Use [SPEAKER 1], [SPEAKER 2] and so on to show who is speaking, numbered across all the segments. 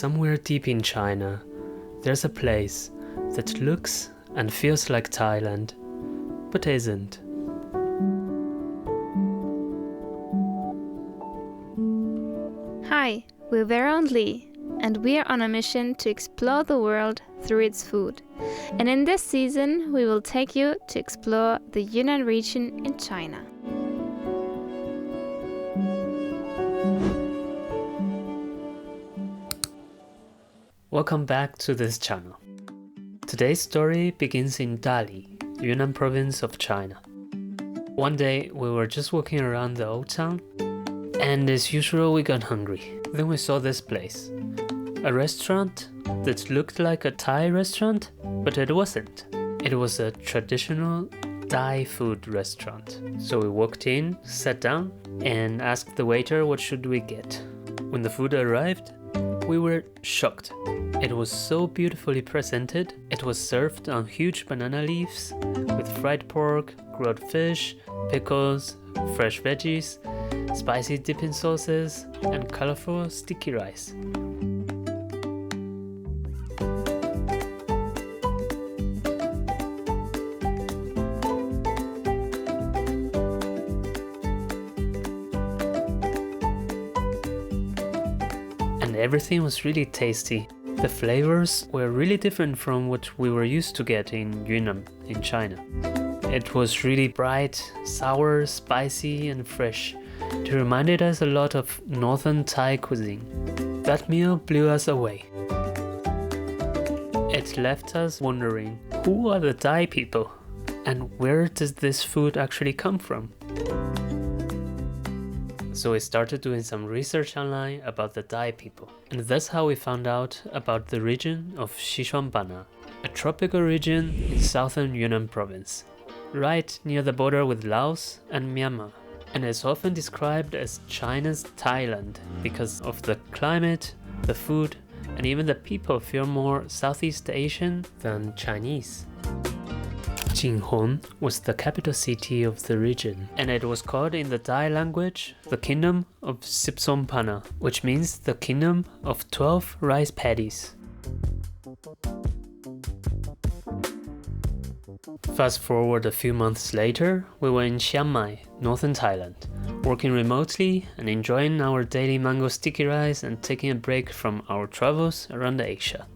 [SPEAKER 1] Somewhere deep in China, there's a place that looks and feels like Thailand, but isn't.
[SPEAKER 2] Hi, we're Vera and Lee, and we are on a mission to explore the world through its food. And in this season, we will take you to explore the Yunnan region in China.
[SPEAKER 1] Welcome back to this channel. Today's story begins in Dali, Yunnan province of China. One day we were just walking around the old town, and as usual we got hungry. Then we saw this place, a restaurant that looked like a Thai restaurant, but it wasn't. It was a traditional Thai food restaurant. So we walked in, sat down, and asked the waiter what should we get. When the food arrived, we were shocked. It was so beautifully presented. It was served on huge banana leaves with fried pork, grilled fish, pickles, fresh veggies, spicy dipping sauces, and colorful sticky rice. And everything was really tasty. The flavors were really different from what we were used to get in Yunnan, in China. It was really bright, sour, spicy, and fresh. It reminded us a lot of northern Thai cuisine. That meal blew us away. It left us wondering, who are the Thai people? And where does this food actually come from? So we started doing some research online about the Thai people. And that's how we found out about the region of Xishuangbanna, a tropical region in southern Yunnan province, right near the border with Laos and Myanmar. And it's often described as China's Thailand because of the climate, the food, and even the people feel more Southeast Asian than Chinese. Jinghong was the capital city of the region, and it was called in the Thai language the Kingdom of Xishuangbanna, which means the Kingdom of 12 Rice Paddies. Fast forward a few months later, we were in Chiang Mai, northern Thailand, working remotely and enjoying our daily mango sticky rice and taking a break from our travels around Asia.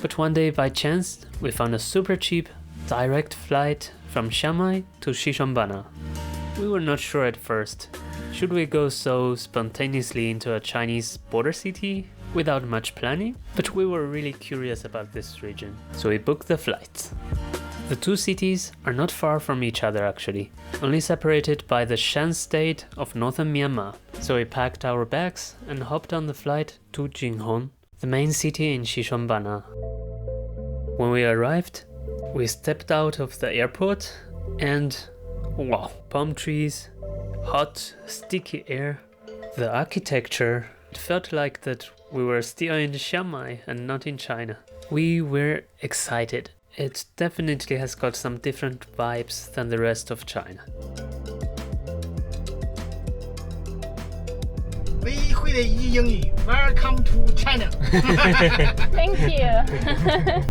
[SPEAKER 1] But one day by chance, we found a super cheap direct flight from Chiang Mai to Xishuangbanna. We were not sure at first. Should we go so spontaneously into a Chinese border city without much planning? But we were really curious about this region, so we booked the flights. The two cities are not far from each other actually, only separated by the Shan state of northern Myanmar. So we packed our bags and hopped on the flight to Jinghong, the main city in Xishuangbanna. When we arrived, we stepped out of the airport and wow, palm trees, hot, sticky air, the architecture. It felt like that we were still in Chiang Mai and not in China. We were excited. It definitely has got some different vibes than the rest of China.
[SPEAKER 3] 唯一会的一英语 Welcome to China.
[SPEAKER 2] Thank you.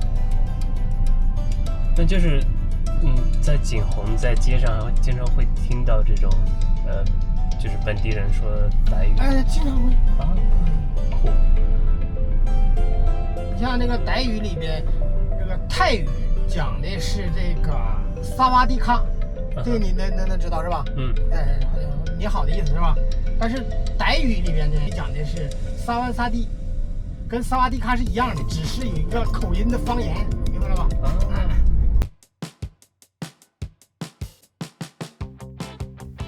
[SPEAKER 1] 那就是在景洪在街上经常会听到这种就是本地人说傣语。
[SPEAKER 3] 经常会
[SPEAKER 1] 啊，酷。
[SPEAKER 3] 你像那个傣语里边，这个泰语讲的是这个萨瓦迪卡，这个你能知道是吧？你好的意思是吧？但是傣语里边呢讲的是萨万萨蒂，跟萨瓦迪卡是一样的，只是有一个口音的方言，明白了吧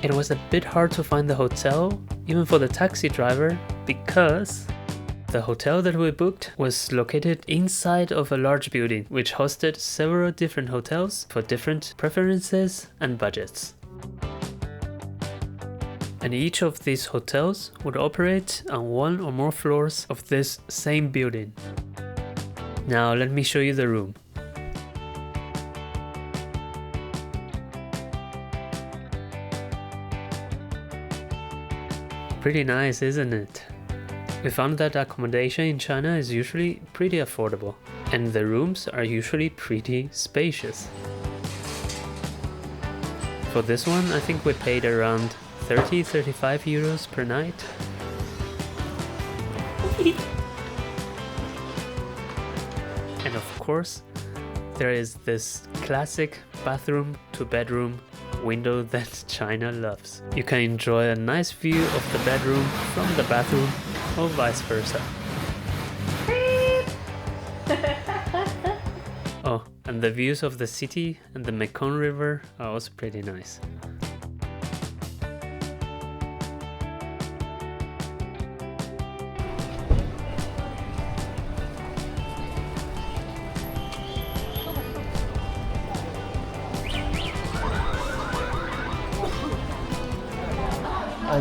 [SPEAKER 3] ？It
[SPEAKER 1] was a bit hard to find the hotel, even for the taxi driver, because the hotel that we booked was located inside of a large building, which hosted several different hotels for different preferences and budgets. And each of these hotels would operate on one or more floors of this same building. Now let me show you the room. Pretty nice, isn't it? We found that accommodation in China is usually pretty affordable, and the rooms are usually pretty spacious. For this one, I think we paid around 30-35 euros per night. And of course, there is this classic bathroom to bedroom window that China loves. You can enjoy a nice view of the bedroom from the bathroom or vice versa. Oh, and the views of the city and the Mekong River are also pretty nice.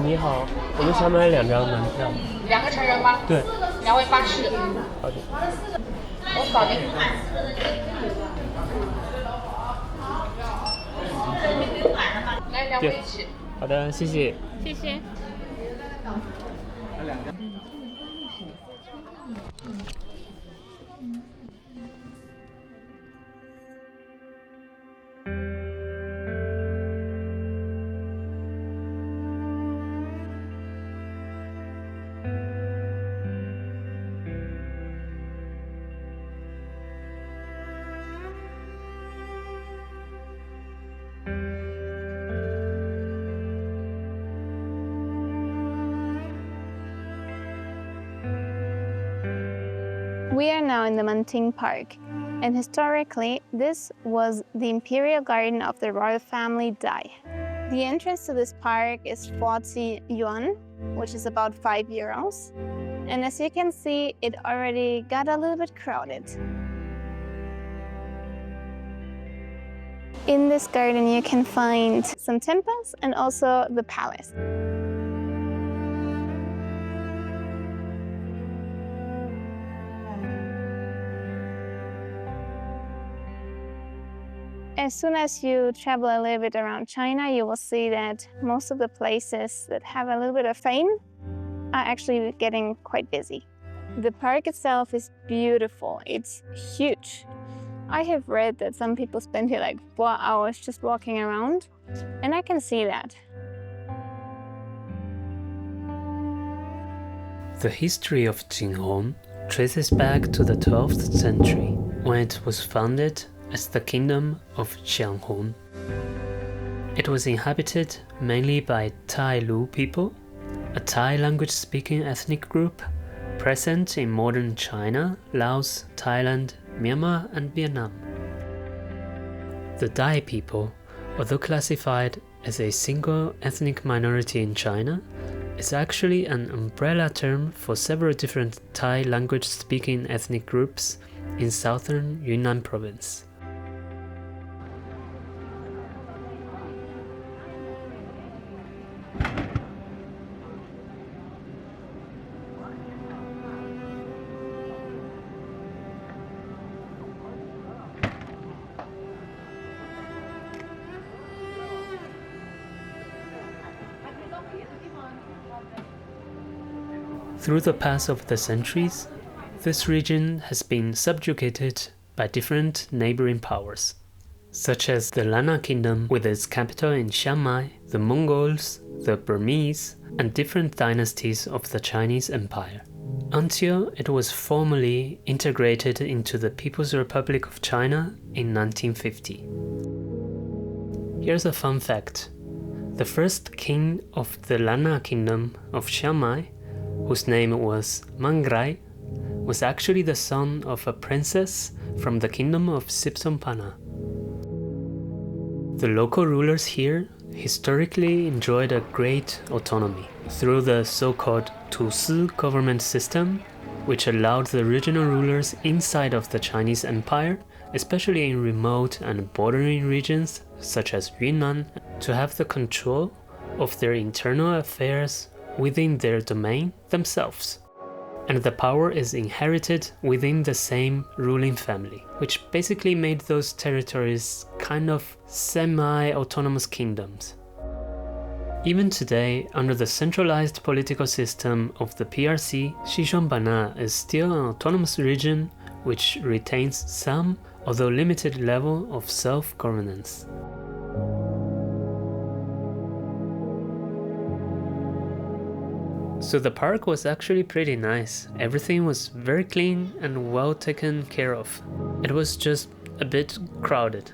[SPEAKER 4] 你好，我们想买2张门票。
[SPEAKER 5] 2个成人吗？
[SPEAKER 4] 对。
[SPEAKER 5] 2位80。
[SPEAKER 4] 好的。
[SPEAKER 5] 我扫地。来2位一起。
[SPEAKER 4] 好的，谢谢。
[SPEAKER 2] 谢谢。We are now in the Monting Park, and historically this was the imperial garden of the royal family Dai. The entrance to this park is 40 yuan, which is about 5 euros. And as you can see, it already got a little bit crowded. In this garden you can find some temples and also the palace. As soon as you travel a little bit around China, you will see that most of the places that have a little bit of fame are actually getting quite busy. The park itself is beautiful. It's huge. I have read that some people spend here like 4 hours just walking around, and I can see that.
[SPEAKER 1] The history of Jinghong traces back to the 12th century, when it was founded as the kingdom of Chiang Mai. It was inhabited mainly by Thai Lu people, a Thai language-speaking ethnic group present in modern China, Laos, Thailand, Myanmar and Vietnam. The Dai people, although classified as a single ethnic minority in China, is actually an umbrella term for several different Thai language-speaking ethnic groups in southern Yunnan province. Through the pass of the centuries, this region has been subjugated by different neighboring powers, such as the Lanna Kingdom with its capital in Chiang Mai, the Mongols, the Burmese, and different dynasties of the Chinese Empire, until it was formally integrated into the People's Republic of China in 1950. Here's a fun fact. The first king of the Lanna Kingdom of Chiang Mai, whose name was Mangrai, was actually the son of a princess from the kingdom of Xishuangbanna. The local rulers here historically enjoyed a great autonomy through the so-called Tu Si government system, which allowed the regional rulers inside of the Chinese Empire, especially in remote and bordering regions such as Yunnan, to have the control of their internal affairs within their domain themselves. And the power is inherited within the same ruling family, which basically made those territories kind of semi-autonomous kingdoms. Even today, under the centralized political system of the PRC, Xishuangbanna is still an autonomous region which retains some, although limited, level of self-governance. So the park was actually pretty nice. Everything was very clean and well taken care of. It was just a bit crowded,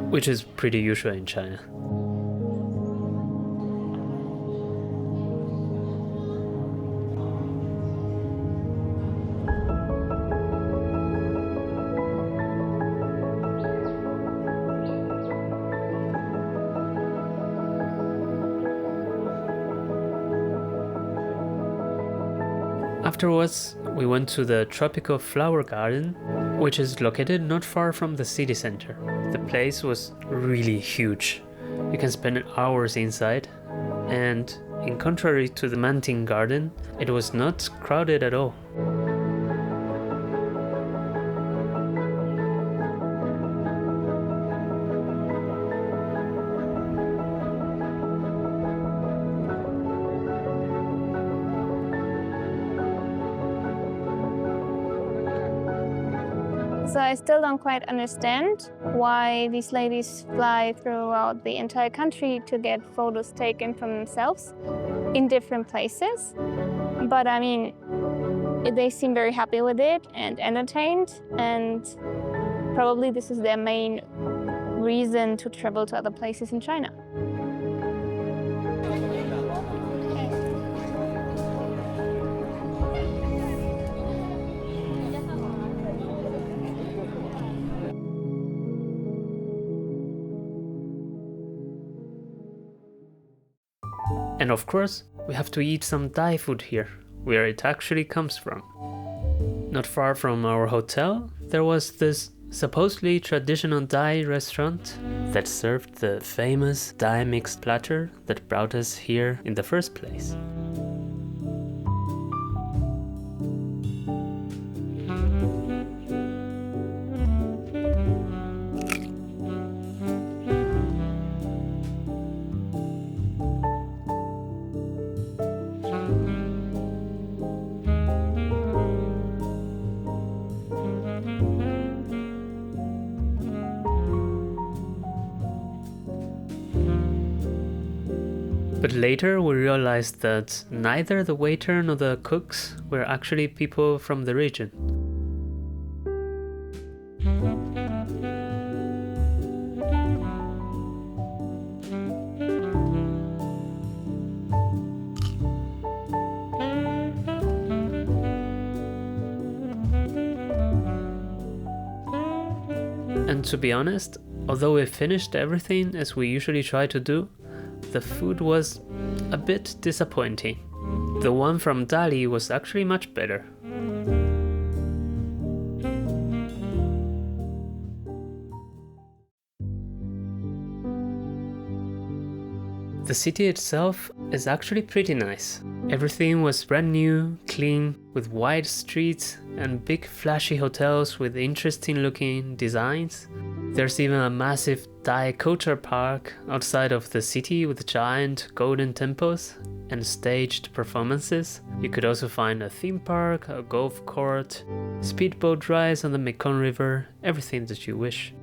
[SPEAKER 1] which is pretty usual in China. Afterwards, we went to the tropical flower garden, which is located not far from the city center. The place was really huge. You can spend hours inside, and in contrary to the Monting garden, it was not crowded at all.
[SPEAKER 2] So I still don't quite understand why these ladies fly throughout the entire country to get photos taken from themselves in different places. But I mean, they seem very happy with it and entertained, and probably this is their main reason to travel to other places in China.
[SPEAKER 1] And of course, we have to eat some Thai food here, where it actually comes from. Not far from our hotel, there was this supposedly traditional Thai restaurant that served the famous Thai mixed platter that brought us here in the first place. But later we realized that neither the waiter nor the cooks were actually people from the region. And to be honest, although we finished everything as we usually try to do, the food was a bit disappointing. The one from Dali was actually much better. The city itself is actually pretty nice. Everything was brand new, clean, with wide streets and big flashy hotels with interesting looking designs. There's even a massive Thai culture park outside of the city with giant golden temples and staged performances. You could also find a theme park, a golf court, speedboat rides on the Mekong River, everything that you wish.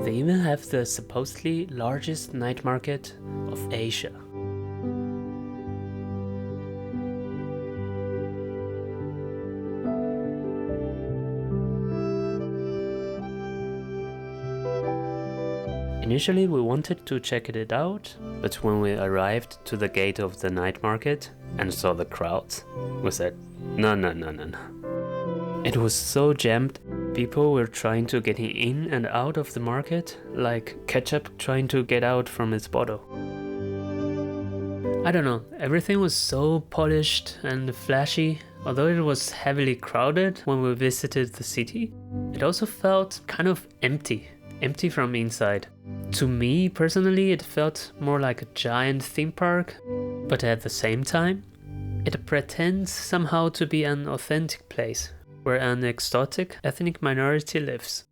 [SPEAKER 1] They even have the supposedly largest night market of Asia. Initially we wanted to check it out, but when we arrived to the gate of the night market and saw the crowds, we said, no. It was so jammed, people were trying to get in and out of the market like ketchup trying to get out from its bottle. I don't know, everything was so polished and flashy. Although it was heavily crowded when we visited the city, it also felt kind of empty from inside. To me personally, it felt more like a giant theme park, but at the same time, it pretends somehow to be an authentic place where an exotic ethnic minority lives.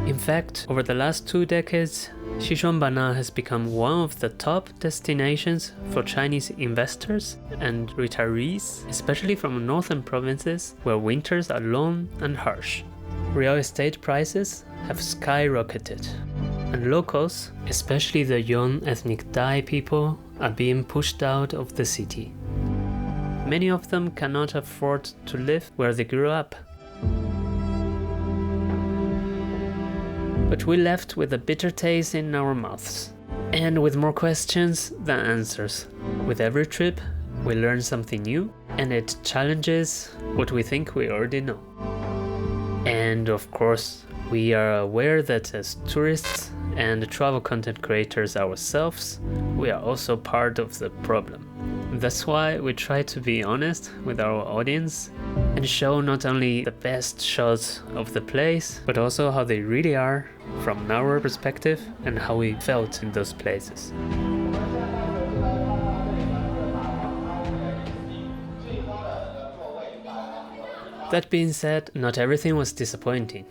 [SPEAKER 1] In fact, over the last 2 decades, Xishuangbanna has become one of the top destinations for Chinese investors and retirees, especially from northern provinces where winters are long and harsh. Real estate prices have skyrocketed, and locals, especially the Yuan ethnic Dai people, are being pushed out of the city. Many of them cannot afford to live where they grew up. But we left with a bitter taste in our mouths, and with more questions than answers. With every trip, we learn something new, and it challenges what we think we already know. And of course, we are aware that as tourists and travel content creators ourselves, we are also part of the problem. That's why we try to be honest with our audience and show not only the best shots of the place, but also how they really are from our perspective and how we felt in those places. That being said, not everything was disappointing.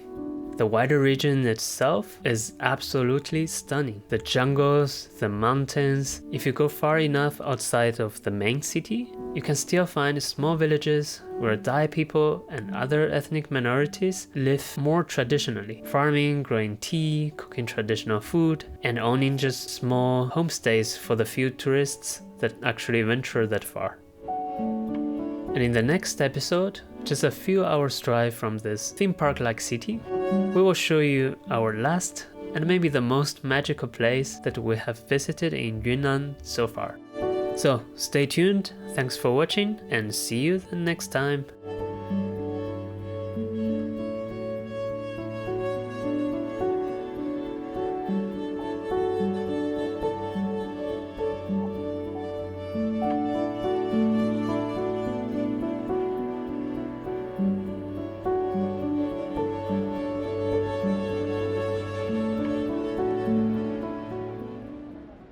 [SPEAKER 1] The wider region itself is absolutely stunning. The jungles, the mountains. If you go far enough outside of the main city, you can still find small villages where Dai people and other ethnic minorities live more traditionally, farming, growing tea, cooking traditional food, and owning just small homestays for the few tourists that actually venture that far. And in the next episode, just a few hours drive from this theme park-like city, we will show you our last and maybe the most magical place that we have visited in Yunnan so far. So stay tuned, thanks for watching, and see you the next time.